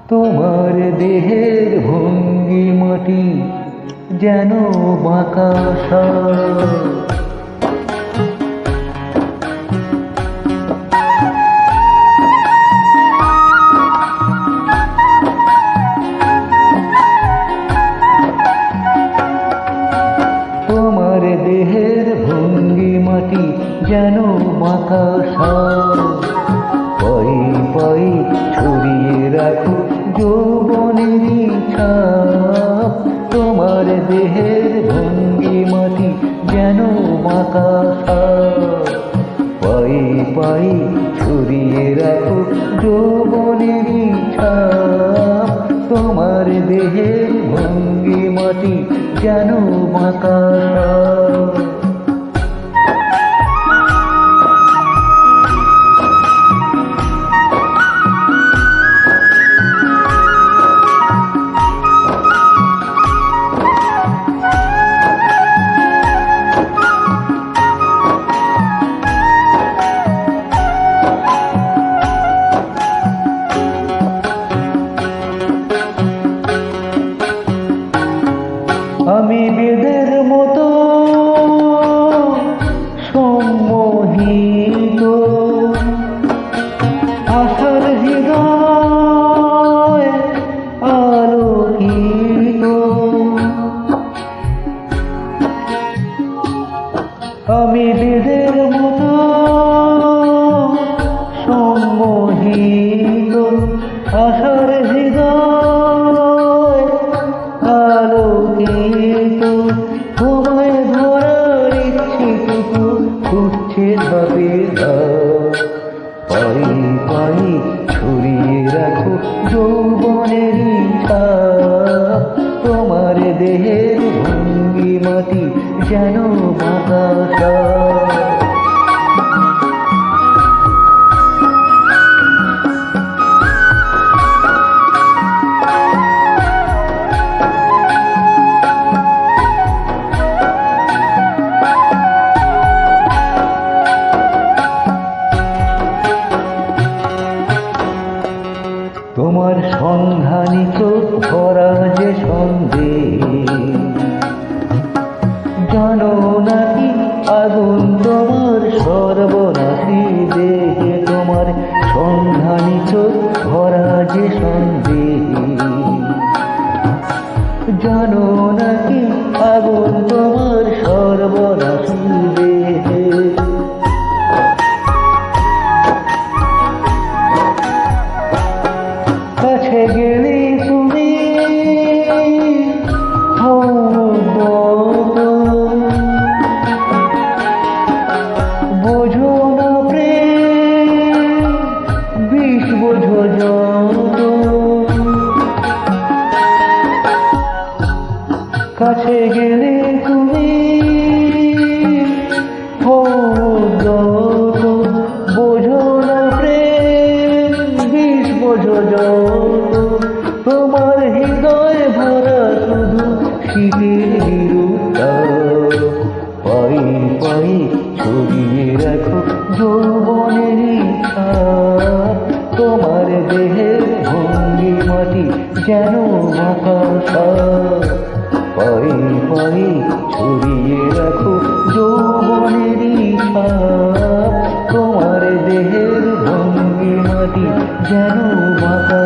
তোমার দেহের ভঙ্গিমাটি যেন বাঁকা তোমার দেহের ভঙ্গিমাটি যেন বাঁকা পাই পাই ছড়িয়ে রাখো যৌবনেরই ছাপ। তোমার দেহের ভঙ্গিমাটি যেন বাঁকা পাই পাই ছড়িয়ে রাখো যৌবনেরই ছাপ। তোমার দেহের ভঙ্গিমাটি যেন বাঁকা আমি বেদের মতো সম্মোহিত আশার হৃদয় আলোকিত। আমি বেদের মতো সম্মোহিত আশার হৃদয় আলোকিত। তোমায় ধরার ইচ্ছেটুকু উঠছে ধাপে ধাপ। পাই পাই ছড়িয়ে রাখো যৌবনেরই ছাপ। তোমার দেহের ভঙ্গিমাটি যেন বাঁকা তোমার সন্ধানী চোখ ভরা যে সন্দেহ, জানো নাকি আগুন তোমার সর্বনাশী দেহে। তোমার সন্ধানী চোখ ভরা যে সন্দেহ, জানো নাকি আগুন তোমার সর্বনাশী দেহে। কাছে গেলে তুমি বোঝো না প্রেম বিষ বোঝো যত। কাছে গেলে তুমি বোঝো না প্রেম বিষ বোঝো যত। তোমার হৃদয় ভরা শুধু শীতের নিরুত্তাপ। পাই পাই ছড়িয়ে রাখো যৌবনেরই ছাপ। তোমার দেহের ভঙ্গিমাটি যেন বাঁকা পাই পাই ছড়িয়ে রাখো যৌবনেরই ছাপ। তোমার দেহের ভঙ্গিমাটি যেন বাঁকা